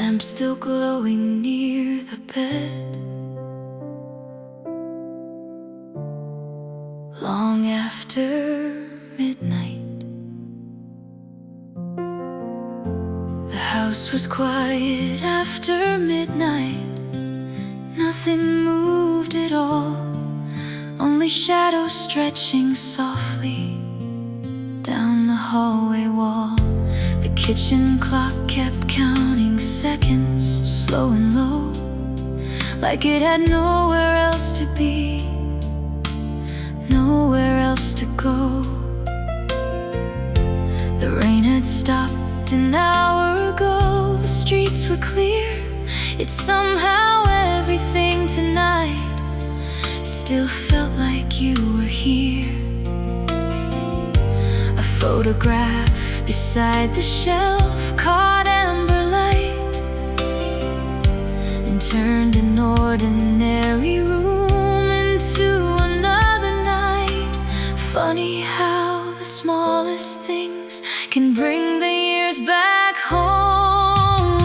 lamp still glowing near the bed. Long after midnight, the house was quiet after midnight. Nothing moved at all, only shadows stretching softly down the hallway wall. The kitchen clock kept counting seconds, slow and low, like it had nowhere else to be, nowhere else to go. The rain had stopped an hour ago, the streets were clear, yet somehow everything tonight still felt like you were here. A photograph beside the shelf caught amber light and turned an ordinary room into another night. Funny how the smallest things can bring the years back home.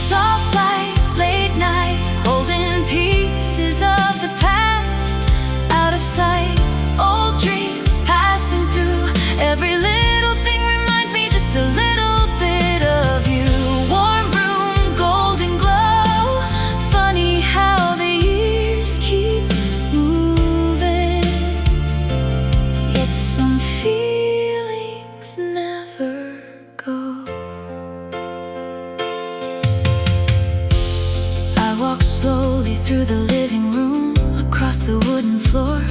Soft light, late night, holding pieces of the past out of sight. Old dreams passing through, every little thing reminds me just a little bit of you. Warm room, golden glow, funny how the years keep moving, yet some feelings never go. I walk slowly through the living room, across the wooden floor,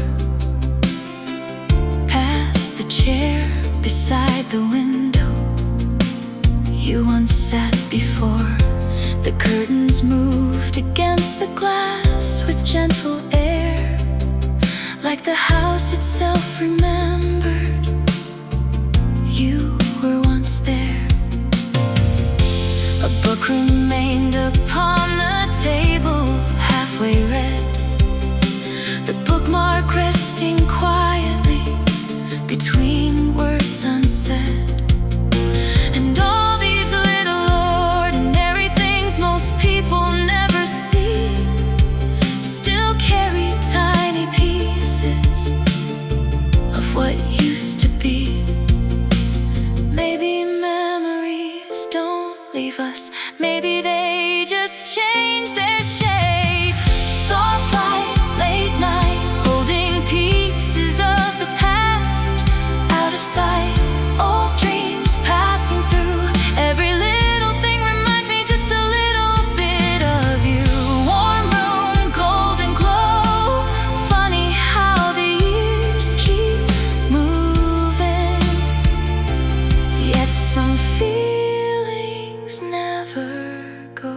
past the chair beside the window you once sat before. The curtains moved against the glass with gentle air, like the house itself remembered you were once there. A book remained upon the table, halfway read, the bookmark resting quietly between words unsaid. And all these little ordinary things most people never see still carry tiny pieces of what used to be. Maybe memories don't leave us, maybe they just change their shape. Soft light, late night, holding pieces of the past out of sight. Old dreams passing through, every little thing reminds me just a little bit of you. Warm room, golden glow, funny how the years keep moving, yet some feelings never go.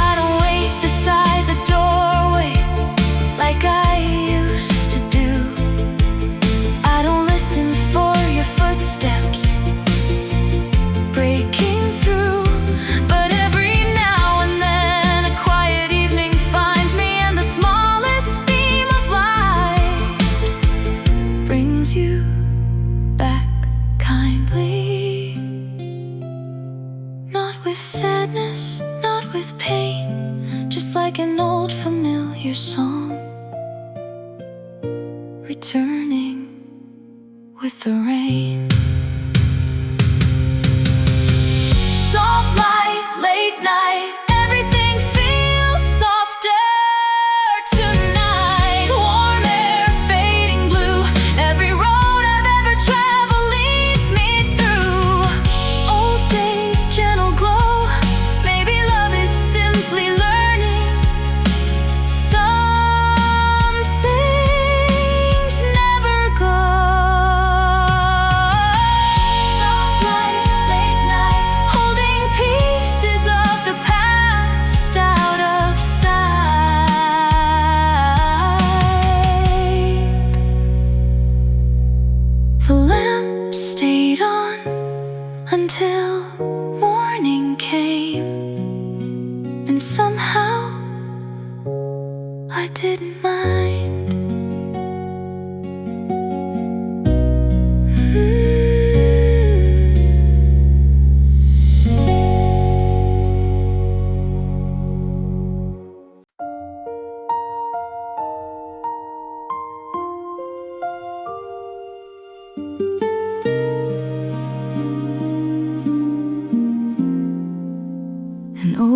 I don't wait beside the doorway like I used to do. I don't listen for your footsteps breaking through, but every now and then a quiet evening finds me, and the smallest beam of light brings you back kindly. Not with sadness, not with pain, just like an old familiar song, returning with the rain. Soft light, late night, everything feels softer tonight. Warm air, fading blue, every road I've ever traveled leads me through. Old days, gentle glow, maybe love is simply learning. Some things never go. Soft light, late night, holding pieces of the past out of sight. The lamp stayed on until morning came, and somehow I didn't mind.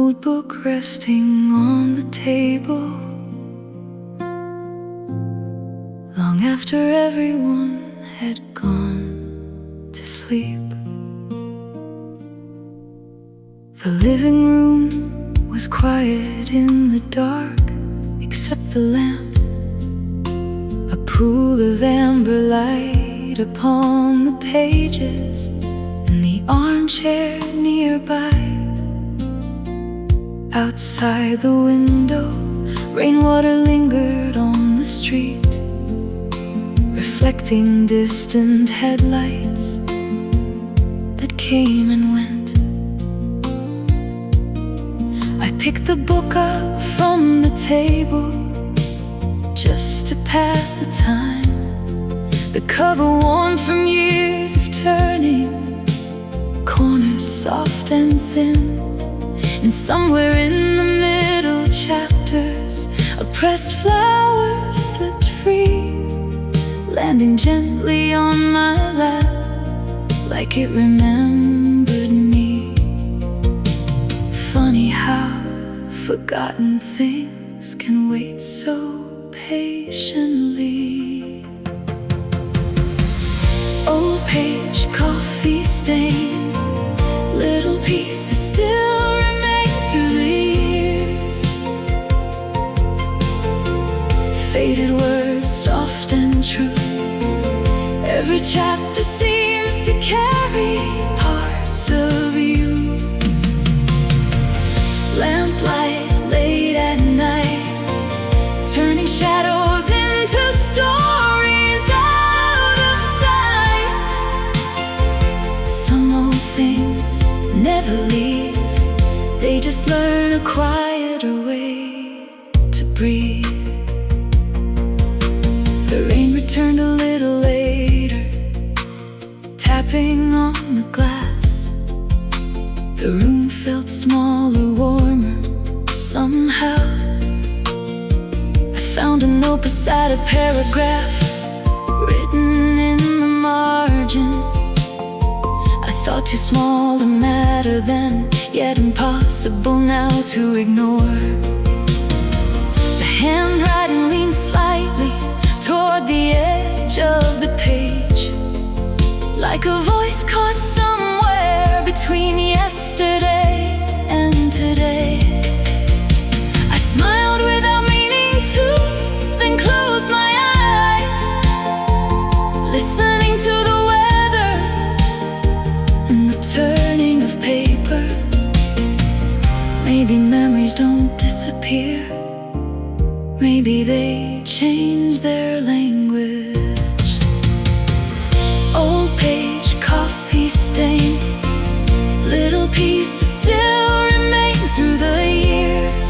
notebook resting on the table, long after everyone had gone to sleep. The living room was quiet in the dark, except the lamp, a pool of amber light upon the pages, and the armchair nearby. Outside the window, rainwater lingered on the street, reflecting distant headlights that came and went. I picked the book up from the table just to pass the time, the cover worn from years of turning, corners soft and thin, and somewhere in the middle chapters a pressed flower slipped free, landing gently on my lap like it remembered me. Funny how forgotten things can wait so patiently. Old page, coffee stain, little pieces still remain through the years. Faded words, soft and true, every chapter seems to carry parts of you. Lamplight late at night, turning shadows into stories out of sight. Some old things never leave, they just learn a quieter way to breathe. The rain returned a little later, tapping on the glass. The room felt smaller, warmer, somehow. I found a note beside a paragraph written in the margin. I thought too small to matter then, yet impossible now to ignore. The handwriting leaned slightly toward the edge of the page, like a voice caught somewhere between yesterday and today. I smiled without meaning to, then closed my eyes, listening to the weather and the turning of paper. Maybe memories don't disappear, maybe they change their language. Old page, coffee stain, little pieces still remain through the years.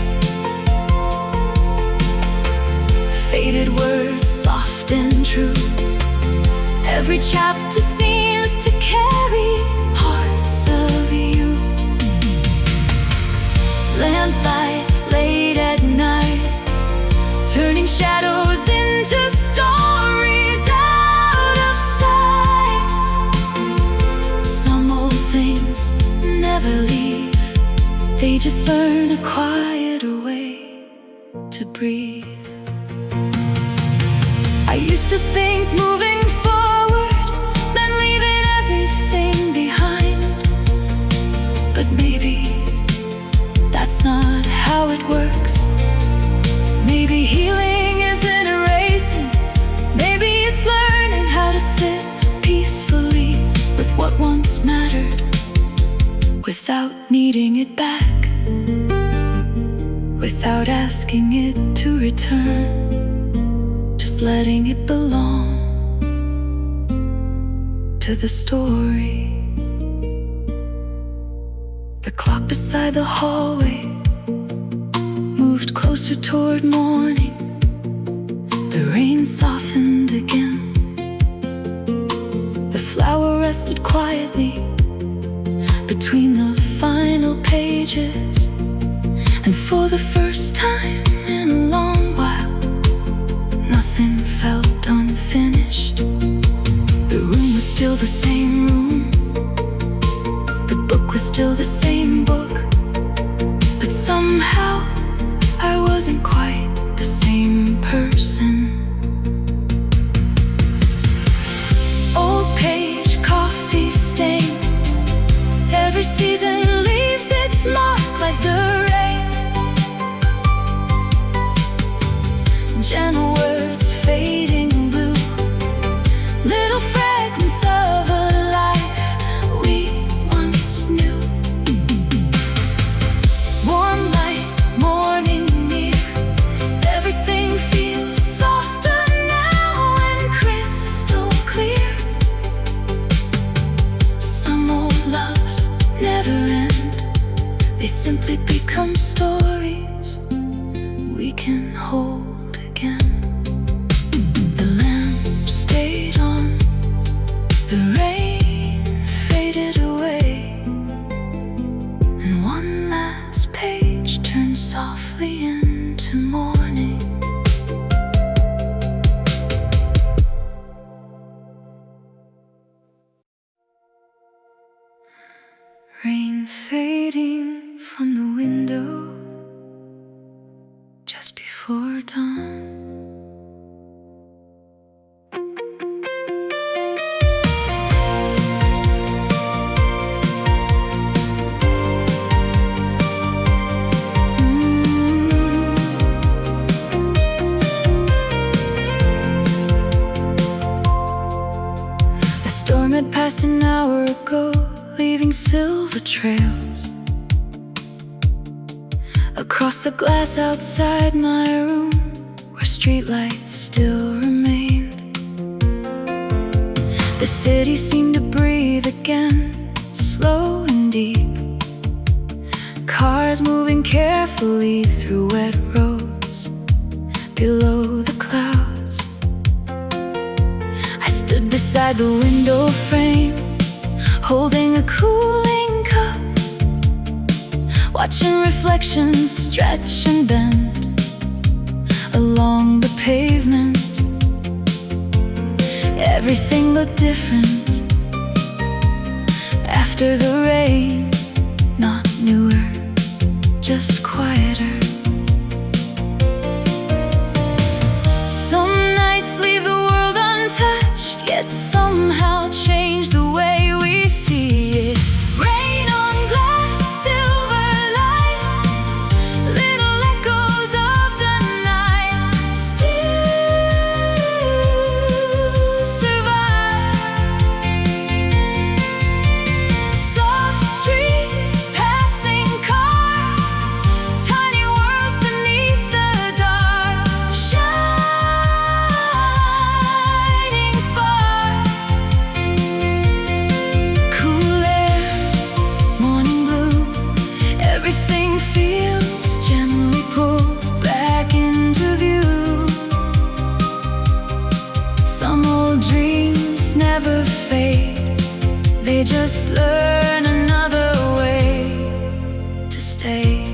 Faded words, soft and true, every chapter seems to carry parts of you. Lamplight late at night, turning shadows into stories out of sight. Some old things never leave, they just learn a quieter way to breathe. I used to think moving forward meant leaving everything behind, but maybe that's not how it works. Maybe healing isn't erasing, maybe it's learning how to sit peacefully with what once mattered, without needing it back, without asking it to return, just letting it belong to the story. The clock beside the hallway moved closer toward morning. The rain softened again. The flower rested quietly between the final pages, and for the first time in a long while, nothing felt unfinished. The room was still the same room, the book was still the same book, but Somehow I wasn't quite the same person. Old page, coffee stain. Every season leaves its mark like the rain. Gentle words fading blue, little fragments of a life we once knew. Warm light, morning near. Everything feels softer now and crystal clear. Some old loves never end. They simply become stories we can hold again. The lamp stayed on, the rain faded away, and one last page turned softly into morning. Rain fading from the window just before dawn. The storm had passed an hour ago, leaving silver trails across the glass outside my room, where streetlights still remained. The city seemed to breathe again, slow and deep. Cars moving carefully through wet roads below the clouds. I stood beside the window frame, holding a cooling cup, watching reflections stretch and bend along the pavement. Everything looked different after the rain, not newer, just quieter. Some nights leave the world untouched, yet somehow change the way we see it. Rain on glass, silver light, little echoes of the night still survive. Soft streets, passing cars, tiny worlds beneath the dark, shining far. Cool air, morning blue, everything feels gently pulled back into view. Some old dreams never fade, they just learn another way to stay.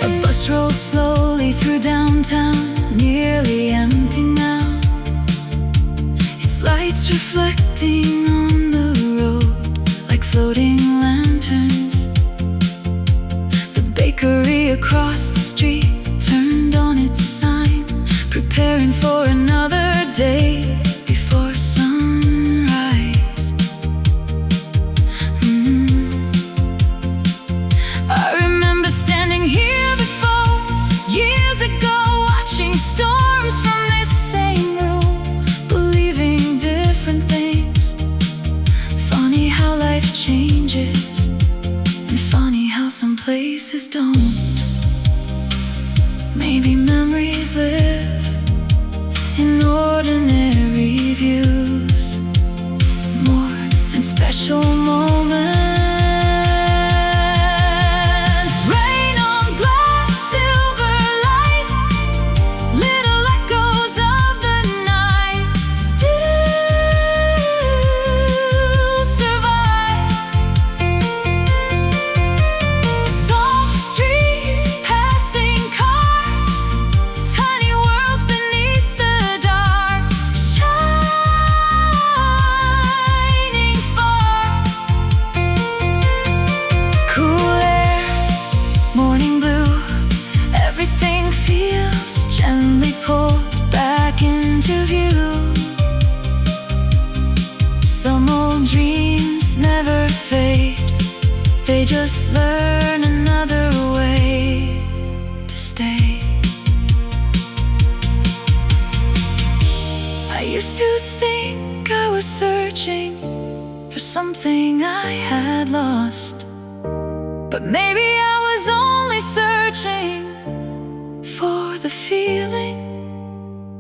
A bus rolled slowly through downtown, nearly empty now, its lights reflecting on the road like floating lanterns. The bakery across the street turned on its sign, preparing for another day before sunrise. I remember standing here before, years ago, watching storms from this same room, believing different things. Funny how life changes, and funny how some places don't. Maybe memories live in ordinary views, more than special moments. Rain on glass, silver light, little echoes of the night still survive. Soft streets, passing cars, tiny worlds beneath the dark, shining far. just learn another way to stay. I used to think I was searching for something I had lost, but maybe I was only searching for the feeling,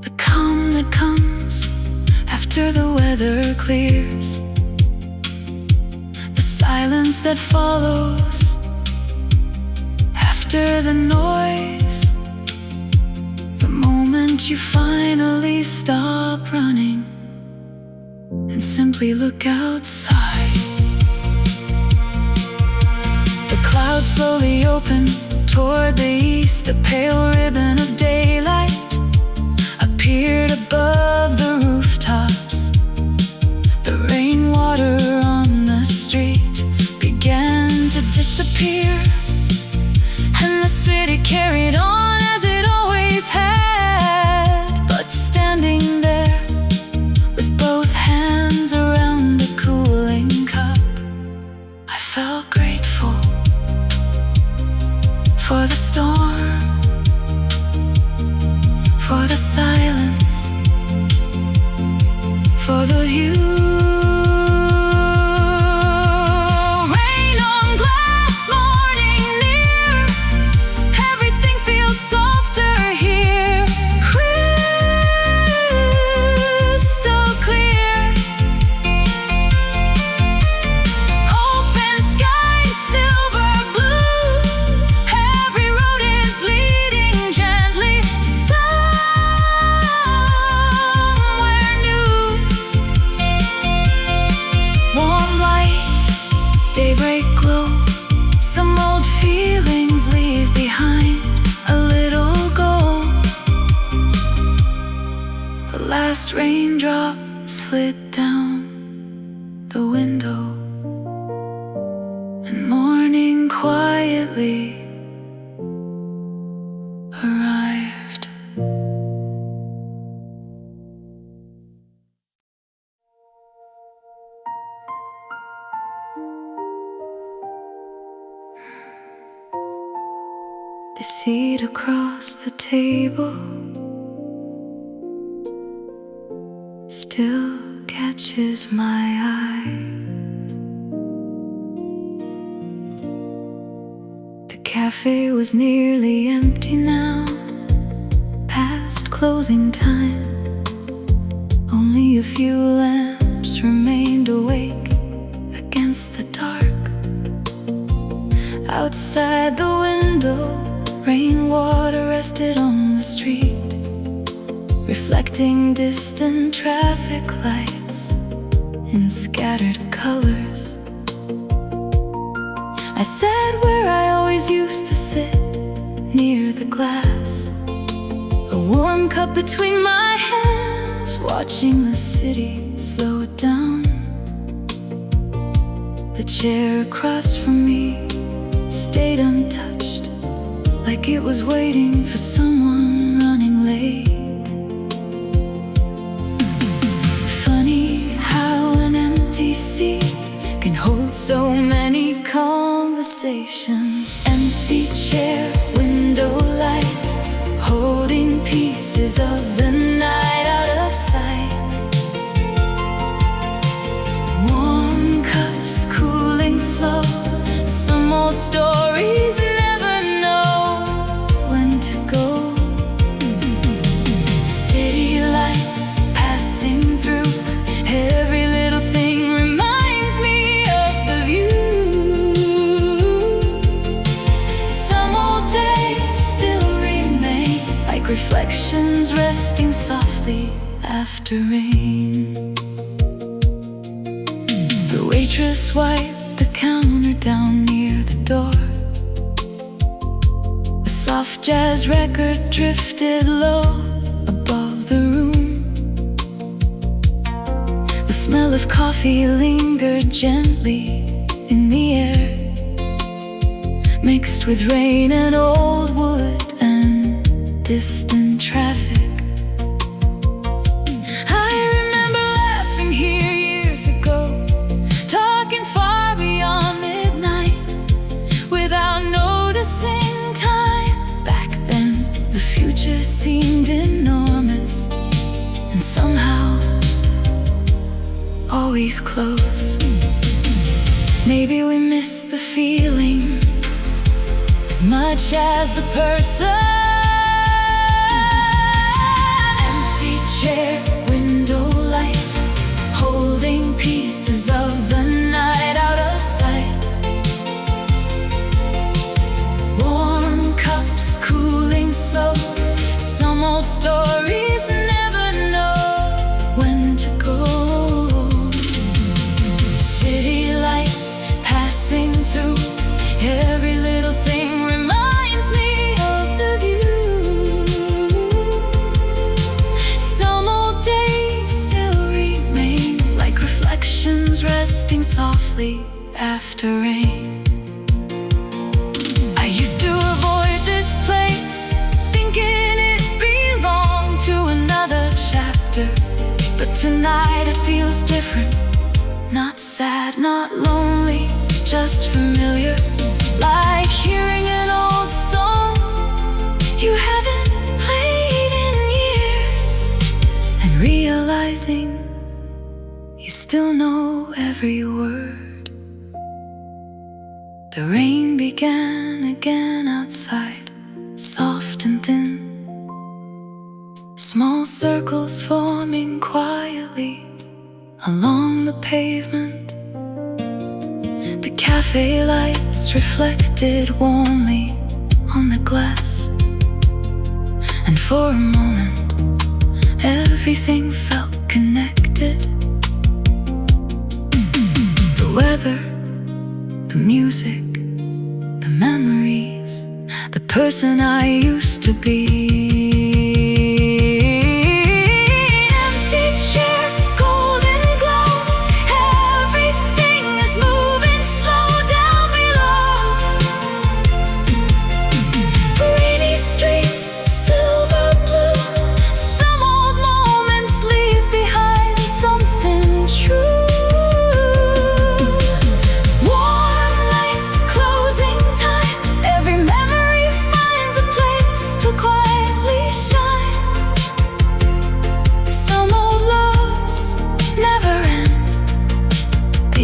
the calm that comes after the weather clears, the silence that follows after the noise, the moment you finally stop running and simply look outside. The clouds slowly open toward the east. A pale ribbon of daylight appeared above the rooftops. The rainwater on the street began to disappear, and the city carried on as it always had. But standing there with both hands around a cooling cup, I felt grateful for the storm, for the silence, for the view. Rain on glass, morning near, everything feels softer here. Crystal clear, open sky, silver blue. Every road is leading gently somewhere new. Warm light, daybreak glow, some old feelings leave behind a little gold. The last raindrop slid down the window, and morning quietly arrived. The seat across the table still catches my eye. The cafe was nearly empty now, past closing time. Only a few lamps remained awake against the dark. Outside the window, rainwater rested on the street, reflecting distant traffic lights in scattered colors. I sat where I always used to sit, near the glass, a warm cup between my hands, watching the city slow down. The chair across from me stayed untouched, like it was waiting for someone running late. Funny how an empty seat can hold so many conversations. Empty chair, window light, holding pieces of the night out of sight. Warm cups cooling slow, some old stories never know when to go. City lights passing through, every little thing reminds me of the view. Some old days still remain, like reflections resting softly after rain. The waitress wiped the counter down near the door. A soft jazz record drifted low above the room. The smell of coffee lingered gently in the air, mixed with rain and old wood and distant traffic. I remember laughing here years ago, talking far beyond midnight. memories close. Maybe we miss the feeling as much as the person. Empty chair, window light, holding pieces of the night out of sight. Warm cups cooling slow. Some old stories never know when to go. City lights passing through. Every little thing reminds me of the view. Some old days still remain like reflections resting softly after rain. I used to avoid this place, thinking it belonged to another chapter. But tonight it feels different. Not sad, not lonely, just familiar. Like hearing an old song you haven't played in years, and realizing you still know every word. The rain began again outside, soft and thin. Small circles forming quietly along the pavement. The café lights reflected warmly on the glass, and for a moment everything felt connected. The weather, the music, the memories, the person I used to be.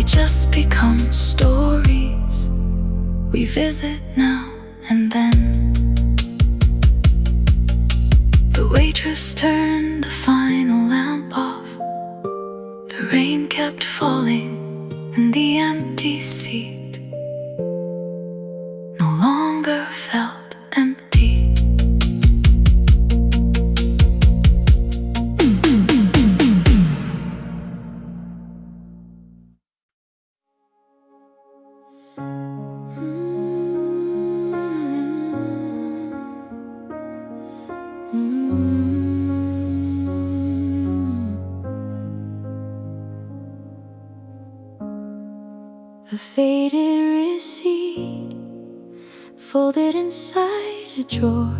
Just become stories we visit now and then. The waitress turned the final lamp off. The rain kept falling, and the empty seat no longer felt empty. A faded receipt folded inside a drawer.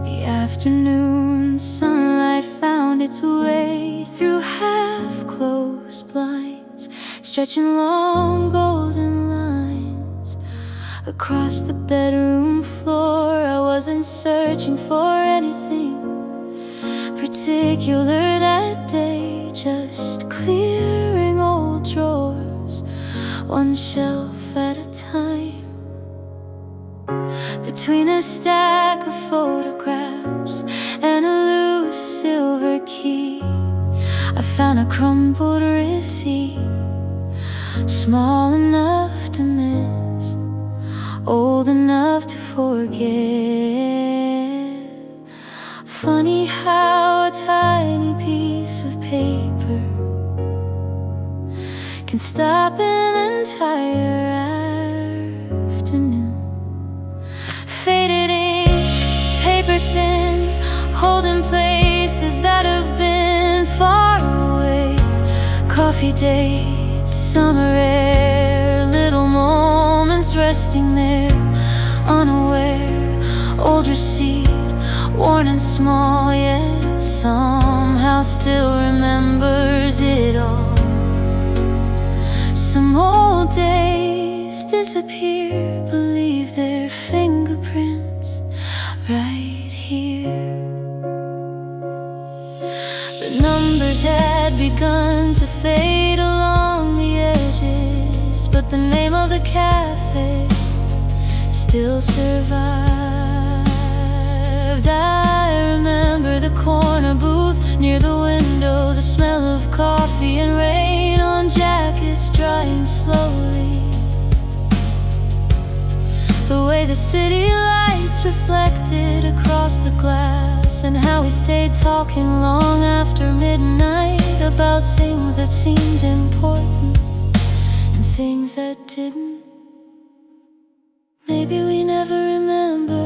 The afternoon sunlight found its way through half-closed blinds, stretching long golden lines across the bedroom floor. I wasn't searching for anything particular that day, just clearing old drawers, one shelf at a time. Between a stack of photographs and a loose silver key, I found a crumpled receipt, small enough to miss, old enough to forget. Funny how a tiny piece of paper can stop an entire afternoon. Faded ink, paper thin, holding places that have been far away. Coffee dates, summer air, little moments resting there, unaware. Old receipt, worn and small, yet somehow still remembers it all. Some old days disappear, believe their fingerprints right here. The finish had begun to fade along the edges, but the name of the cafe still survived. I remember the corner booth near the window, the smell of coffee and rain on jackets drying slowly, the way the city lights reflected across the glass, and how we stayed talking long after midnight about things that seemed important and things that didn't. Maybe we never remember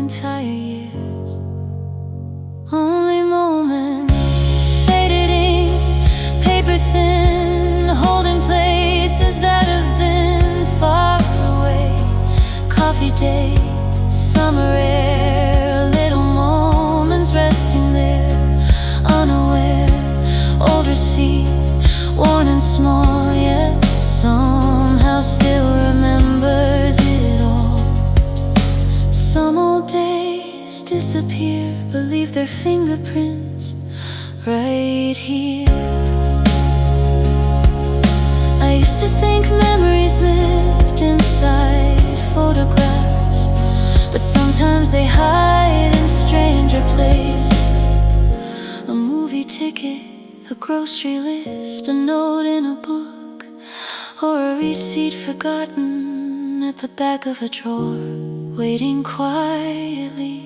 entire years, only moments faded ink, paper thin, holding places that have been far away. Coffee dates, summer air, little moments resting there, unaware. Old receipt, worn and small, yet somehow still remembers it all. Some old days disappear, but leave their fingerprints right here. I used to think memories lived inside photographs, but sometimes they hide in stranger places. A movie ticket, a grocery list, a note in a book, or a receipt forgotten at the back of a drawer, waiting quietly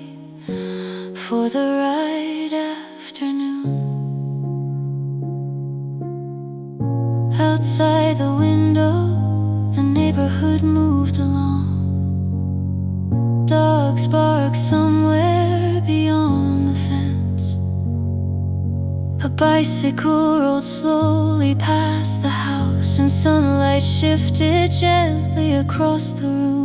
for the right afternoon. Outside the window, the neighborhood moved along. Dogs bark somewhere beyond the fence. A bicycle rolled slowly past the house, and sunlight shifted gently across the room.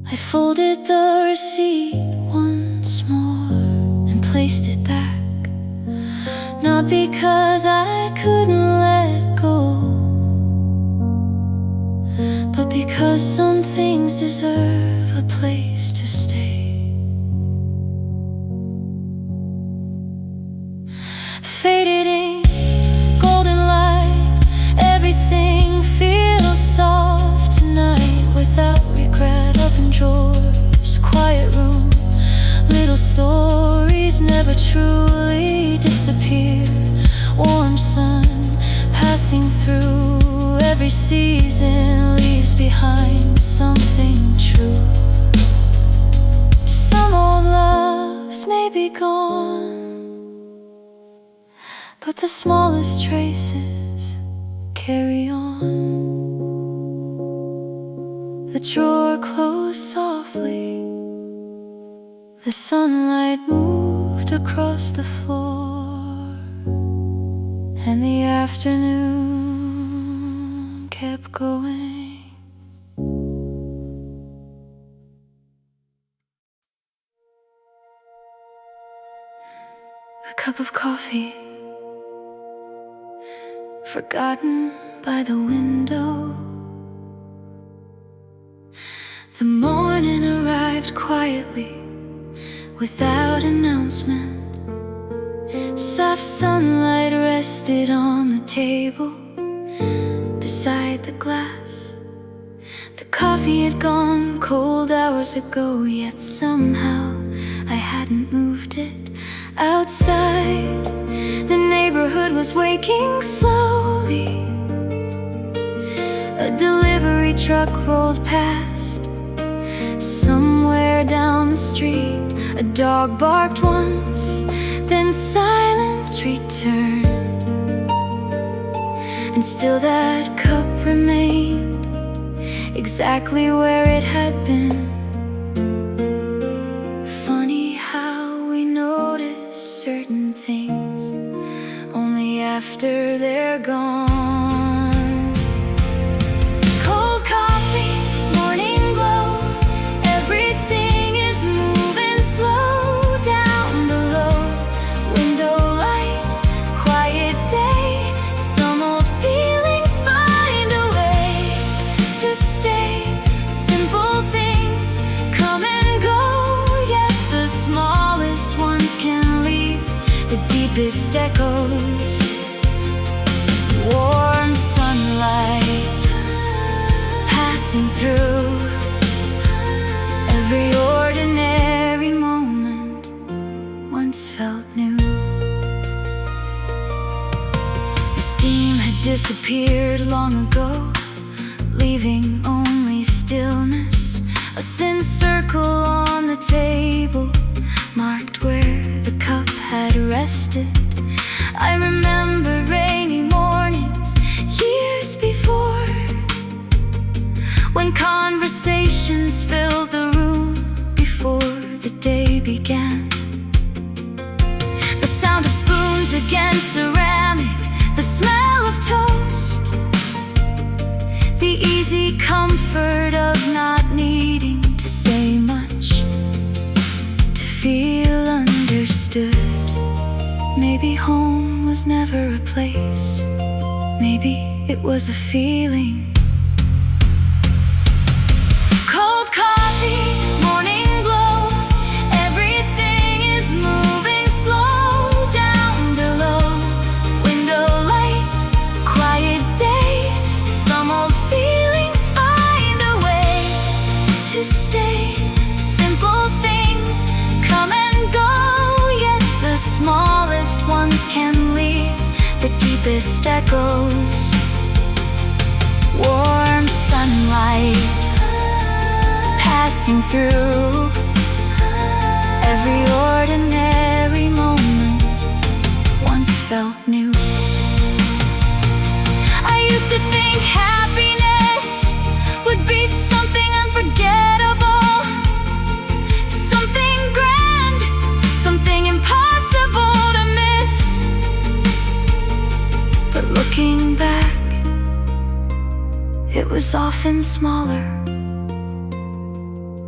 I folded the receipt once more and placed it back, not because I couldn't let go, but because some things deserve a place to stay. Faded ink, golden light, everything feels soft tonight without regret. Open drawers, quiet room, little stories never truly disappear. Warm sun passing through, every season leaves behind something true. Some old loves may be gone, but the smallest traces carry on. The drawer closed softly, the sunlight moved across the floor, and the afternoon kept going. A cup of coffee, forgotten by the window. The morning arrived quietly, without announcement. Soft sunlight rested on the table beside the glass. The coffee had gone cold hours ago, yet somehow I hadn't moved it. Outside, the neighborhood was waking slowly. A delivery truck rolled past. Somewhere down the street, a dog barked once, then silence returned, and still that cup remained exactly where it had been. Funny how we notice certain things only after they're gone. Cold coffee, morning glow, everything is moving slow down below. Window light, quiet day, some old feelings find a way to stay. Simple things come and go, yet the smallest the deepest echoes. Warm sunlight passing through every ordinary moment once felt new. The steam had disappeared long ago, leaving only stillness, a thin circle on the table marked where the cup had rested. I remember rainy mornings years before, when conversations filled the room before the day began. The sound of spoons against ceramic, the smell of toast, the easy comfort of not needing to say much to feel understood. Maybe home was never a place, maybe it was a feeling. Cold coffee, morning glow, everything is moving slow down below. Window light, quiet day, some old feelings find a way to stay. Simple things come and go, yet the smallest ones can leave the deepest echoes. Warm sunlight passing through every ordinary moment once felt new. I used to think happiness would be something unforgettable, something grand, something impossible to miss. But looking back, it was often smaller.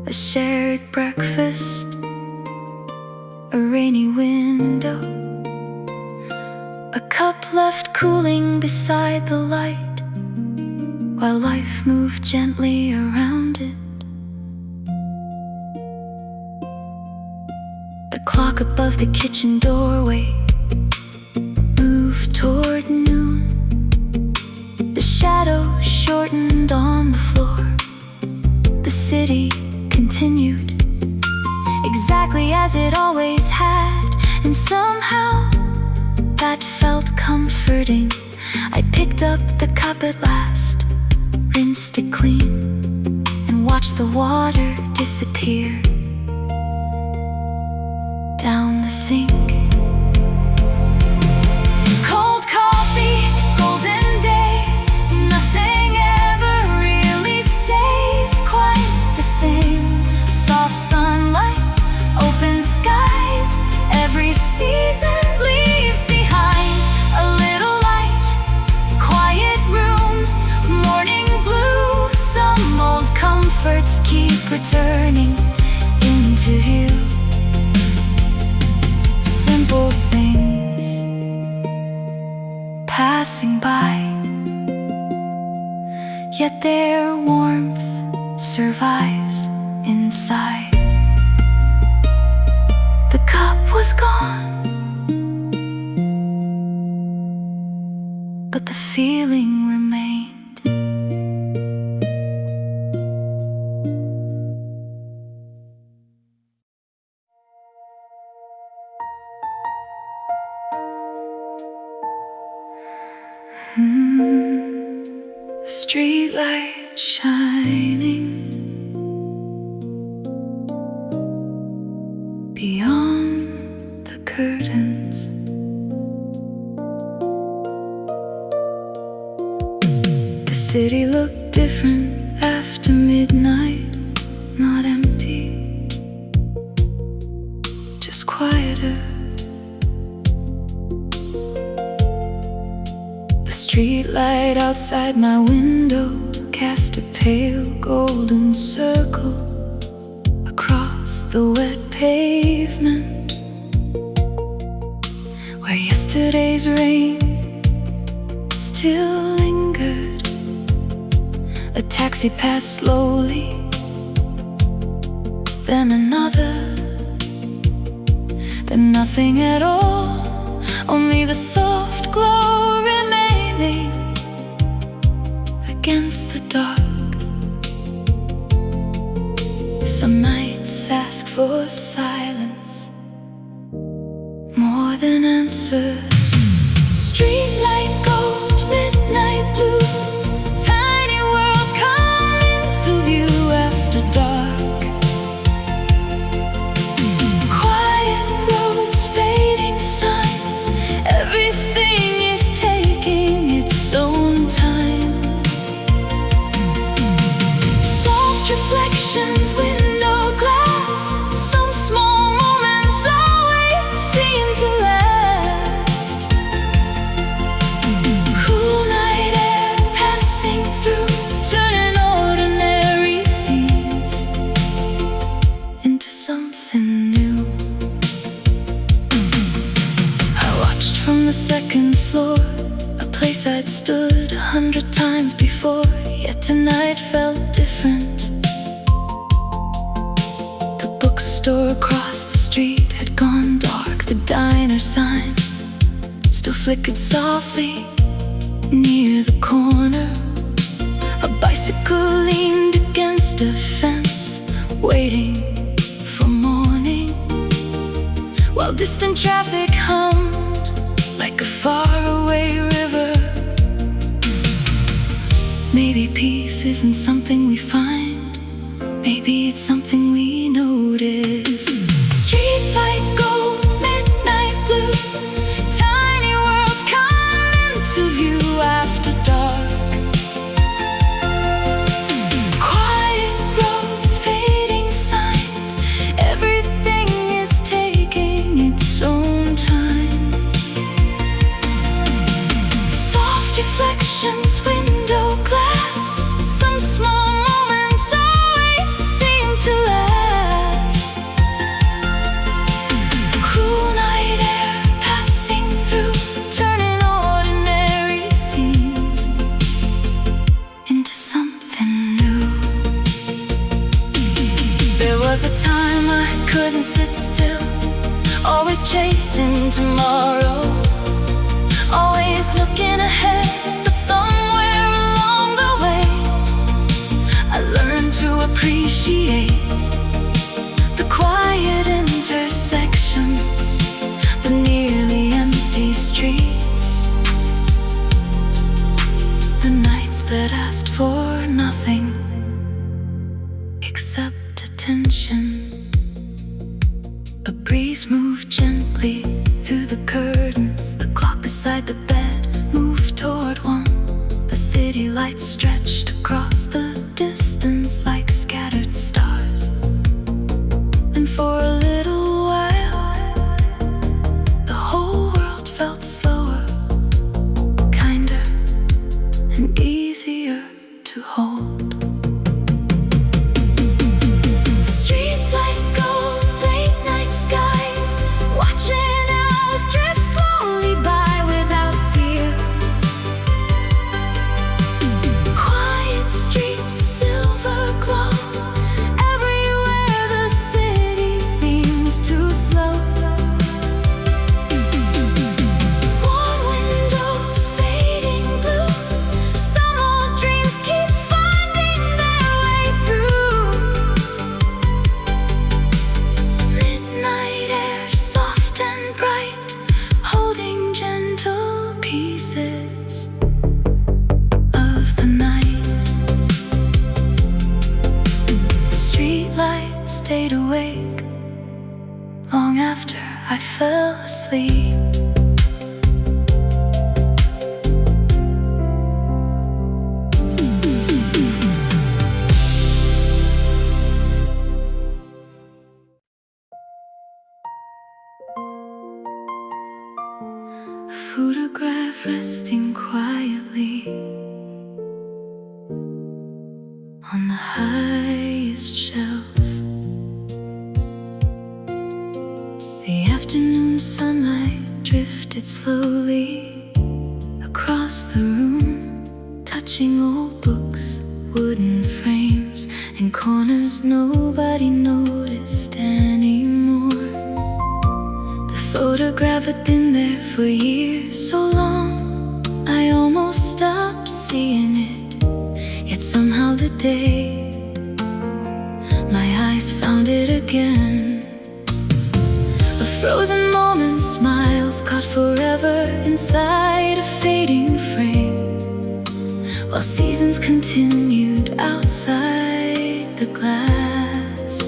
A shared breakfast, a rainy window, a cup left cooling beside the light, while life moved gently around it. The clock above the kitchen doorway moved toward noon. The shadow shortened on the floor. The city continued exactly as it always had, and somehow that felt comforting. I picked up the cup at last, rinsed it clean, and watched the water disappear down the sink. Cold coffee, golden day, nothing ever really stays quite the same. Soft sunlight, open skies, every season leaves behind a little light, quiet rooms, morning blue. Some old comforts keep returning into view. Simple things passing by, yet their warmth survives inside. The cup was gone, but the feeling remained. Street light shining beyond the curtains. The city looked different after midnight, not empty, just quieter. The street light outside my window cast a pale golden circle across the wet pavement, where yesterday's rain still lingered. A taxi passed slowly, then another, then nothing at all. only the soft glow remaining against the dark. Some nights ask for silence more than answers. Streetlight gold, midnight blue, tiny worlds come into view after dark. Quiet roads, fading signs, everything is taking its own time. Soft reflections, window glass, some small moments always seem to last. Cool night air passing through, turning ordinary scenes into something new. I watched from the second floor, a place I'd stood 100 times before, yet tonight felt different. The bookstore across the street had gone dark. The diner sign still flickered softly near the corner. A bicycle leaned against a fence, waiting for morning, while distant traffic hummed like a faraway river. Maybe peace isn't something we find, maybe it's something we notice. Streetlight gold, midnight blue, tiny worlds come into view after dark. Quiet roads, fading signs, everything is taking its own time. Soft reflections, window glass, some small moments always seem to last. Cool night air passing through, turning ordinary scenes into something new. There was a time I couldn't sit still, always chasing tomorrow, always looking ahead, but somewhere along the way I learned to appreciate the quiet intersections, the nearly empty streets, the nights that asked for nothing except attention. A breeze moved gently through the curtains, the clock beside the bed moved toward one. The city lights stretched across the distance like scattered stars. And for a little while, the whole world felt slower, kinder, and easier to hold. Streetlight gold, late night skies, watching hours drift slowly by without fear. Quiet streets, silver glow, everywhere the city seems too slow. Warm windows, fading blue, some old dreams keep finding their way through. Midnight air, soft and bright, holding gentle pieces of the night. Streetlight stayed awake long after I fell asleep. Photograph resting quietly on the highest shelf. The afternoon sunlight drifted slowly across the room, touching old books, wooden frames, and corners nobody noticed anymore. The photograph photograph had been there for years, so long I almost stopped seeing it. Yet somehow today my eyes found it again. A frozen moment, smiles caught forever inside a fading frame, while seasons continued outside the glass.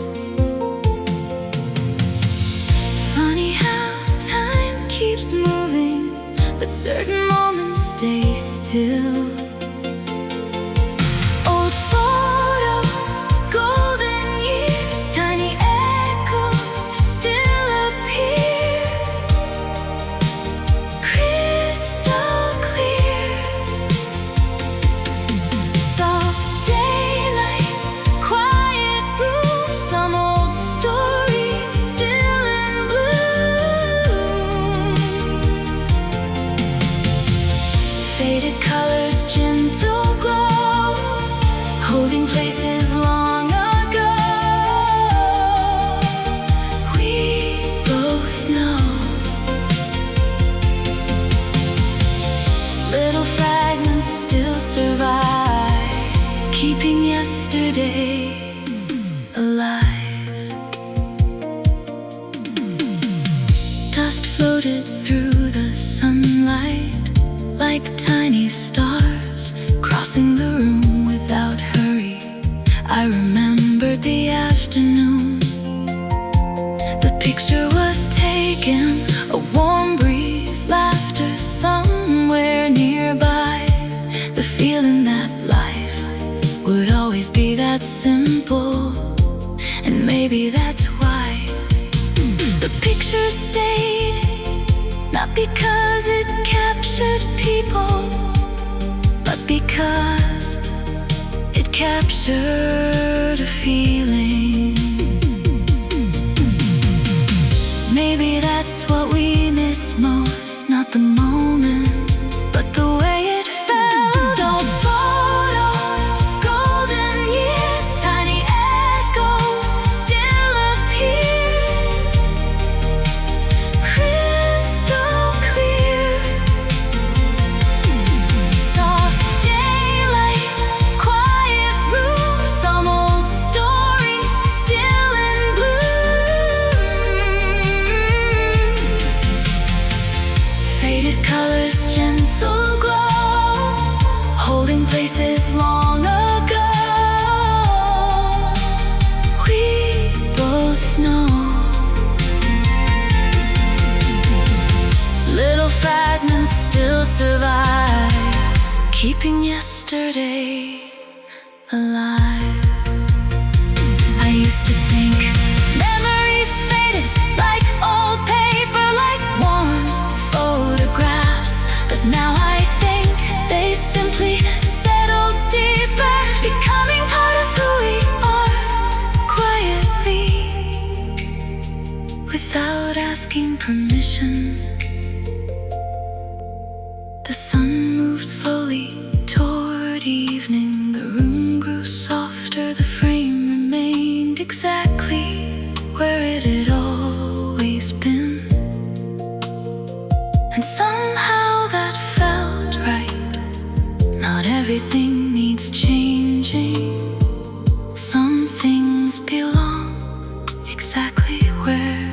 Funny how time keeps moving, but certain moments stay still. Old photo, golden years, tiny echoes still appear, crystal clear. Soft daylight, quiet room, some old stories still in bloom. Faded colors, gentle glow, holding places long ago. We both know little fragments still survive, keeping yesterday alive. Dust floated through the sunlight like tiny stars, crossing the room without hurry. I remembered the afternoon. The picture was taken, a warm breeze, laughter somewhere nearby. The feeling that life would always be that simple, and maybe that's why the picture stayed. Not because it captured people, but because it captured a feeling. Maybe that's what we miss most, not the moment, but the way it felt. Old photo, golden years, tiny echoes still appear, crystal clear. Soft daylight, quiet room, some old stories still in bloom. Faded colors, gentle glow, holding places long ago. We both know little fragments still survive, keeping yesterday alive. I used to think memories faded like old paper, like worn photographs, but now I think they simply settled deeper, becoming part of who we are, quietly, without asking permission. The sun moved slowly toward evening. The room grew softer, the frame remained exactly where it had always been. And somehow that felt right. Not everything needs changing. Some things belong exactly where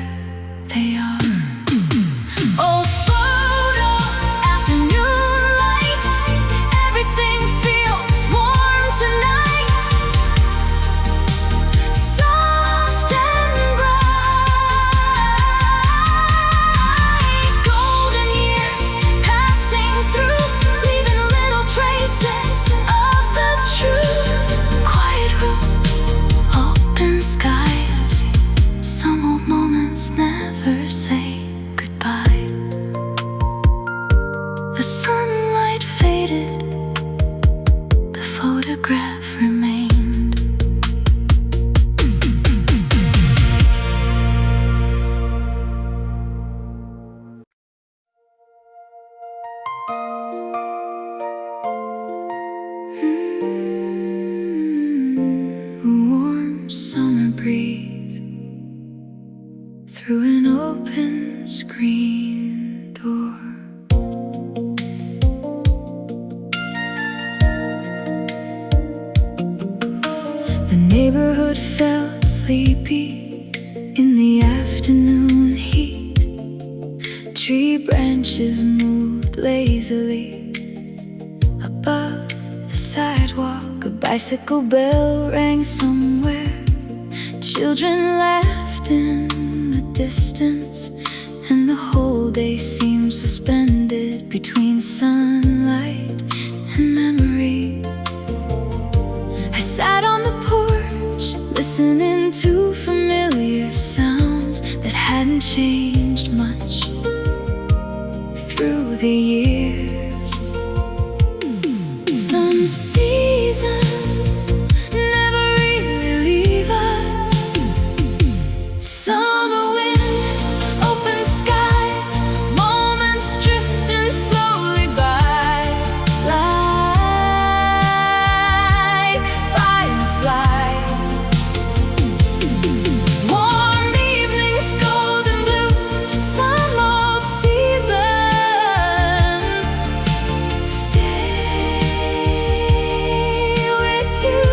they are. Old photo, afternoon light, everything feels warm tonight. Soft and bright, golden years passing through, leaving little traces of the truth. neighborhood felt sleepy in the afternoon heat. Tree branches moved lazily above the sidewalk. A bicycle bell rang somewhere. Children laughed in the distance, and the whole day seemed suspended between sunlight and memory. I sat on the porch, listening to familiar sounds that hadn't changed much through the years. Some seasons never really leave us. Summer wind, open skies, moments drifting slowly by, like fireflies. Warm evenings, golden blue, some old seasons stay with you.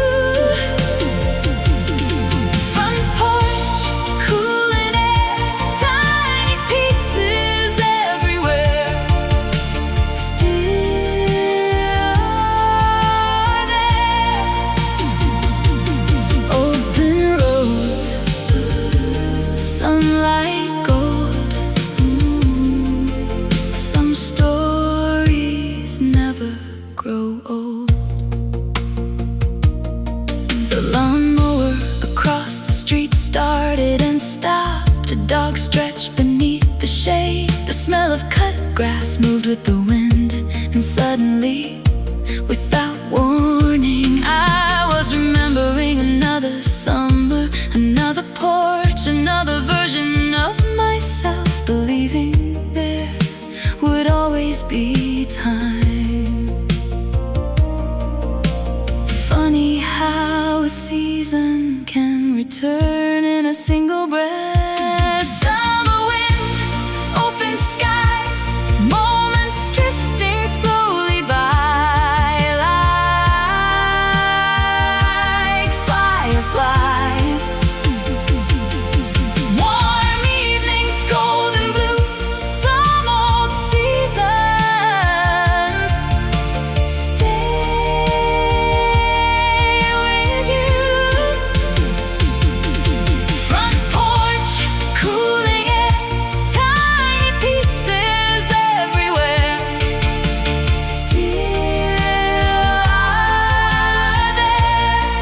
Front porch, cooling air, tiny pieces everywhere, still are there. Open roads, sunlight gold. Some stories never grow old. The lawnmower across the street started and stopped. A dog stretched beneath the shade. The smell of cut grass moved with the wind, and suddenly, without warning, I was remembering another summer, another porch, another version of myself, believing there would always be time. Funny how a season can return in a single breath. Summer wind, open skies, moments drifting slowly by, like fireflies. Warm evenings, golden blue, some old seasons stay with you. Front porch, cooling air, tiny pieces everywhere, still are there.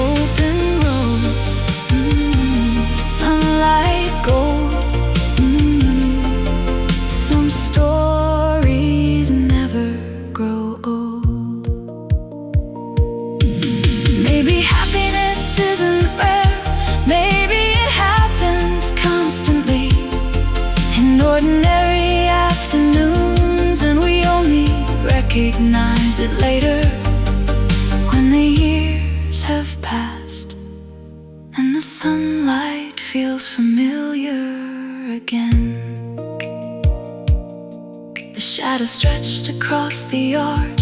Open roads, sunlight gold. Some stories never grow old. Maybe happiness isn't rare, maybe it happens constantly in ordinary afternoons, and we only recognize it later, when the years have passed and the sunlight feels familiar again. The shadow stretched across the yard.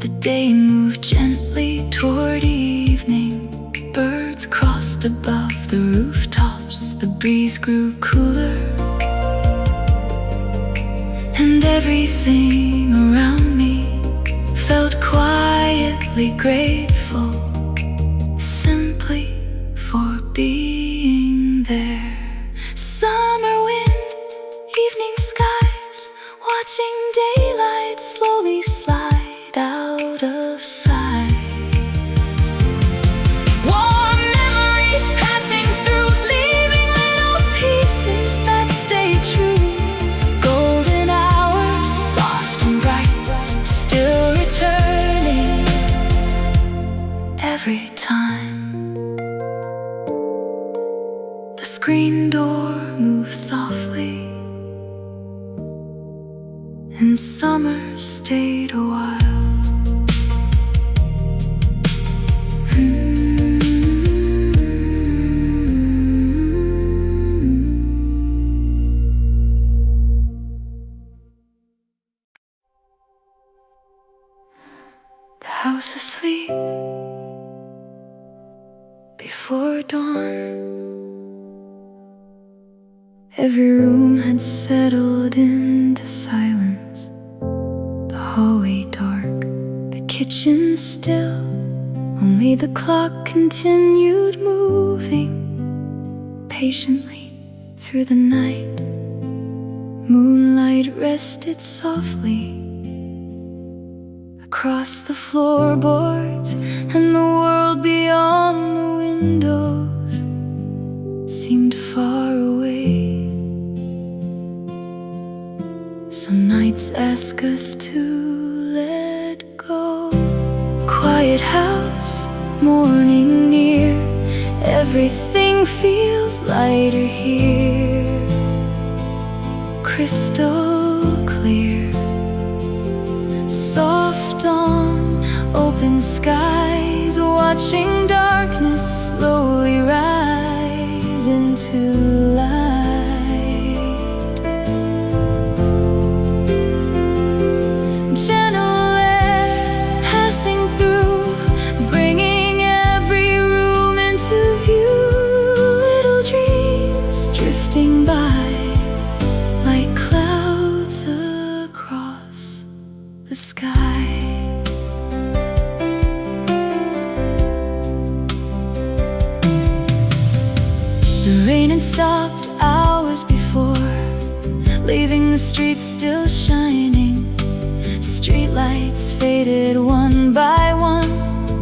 The day moved gently toward evening. Birds crossed above the rooftops. The breeze grew cooler, and everything around me felt quietly grateful, simply for being there. Summer wind, evening skies, watching daylight slowly slide out of sight. Warm memories passing through, leaving little pieces that stay true. Golden hours, soft and bright, still returning every time. The screen door moves softly, and summer stayed a while. The house asleep, dawn. Every room had settled into silence, the hallway dark, the kitchen still. Only the clock continued moving patiently through the night. Moonlight rested softly across the floorboards, and the world beyond the windows seemed far away. Some nights ask us to let go. Quiet house, morning near, everything feels lighter here. Crystal clear, soft dawn, open skies, watching darkness slowly rise into light. Gentle air passing through, bringing every room into view. Little dreams drifting by like clouds across the sky. The rain had stopped hours before, leaving the streets still shining. Streetlights faded one by one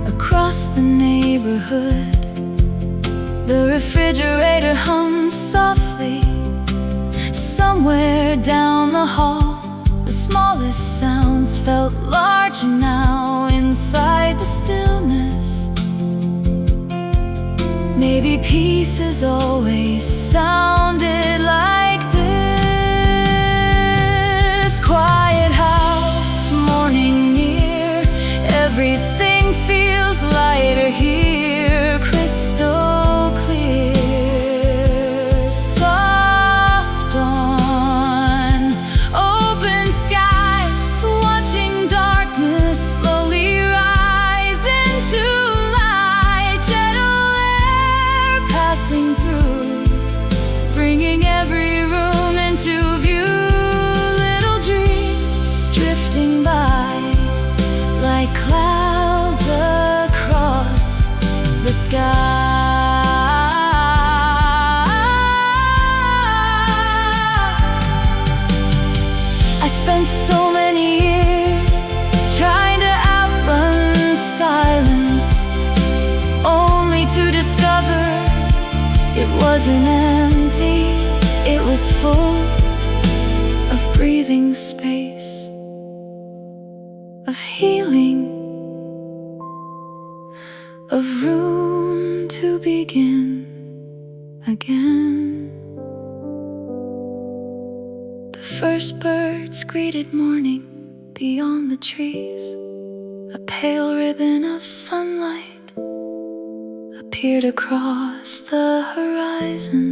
across the neighborhood. The refrigerator hummed softly somewhere down the hall. The smallest sounds felt larger now inside the stillness. Maybe peace has always sounded like this. Quiet house, morning near, everything feels lighter here. Crystal clear, soft dawn, open skies, watching darkness slowly rise into light. Gentle air passing through, bringing every room into view. Little dreams drifting by like clouds across the sky. I spent so many years trying to outrun silence, only to discover it wasn't empty. It was full of breathing space, of healing, of room to begin again. The first birds greeted morning beyond the trees. A pale ribbon of sunlight appeared across the horizon,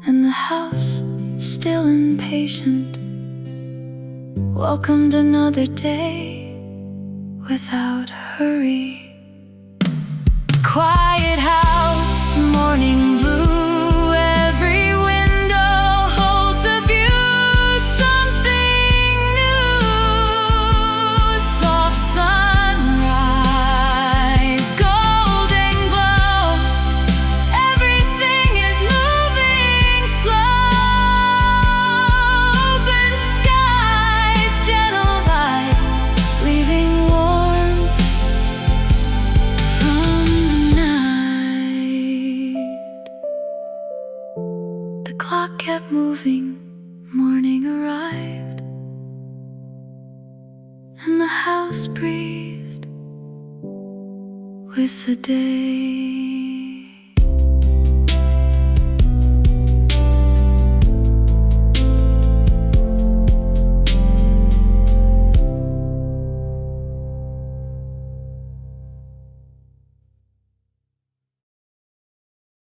and the house, still impatient, welcomed another day without hurry. Quiet house, morning blue, every window holds a view. Something new, soft sunrise, golden glow. Everything is moving slow. Open skies, gentle light, leaving warmth from the night. The clock kept moving, morning arrived, and the house breathed with the day.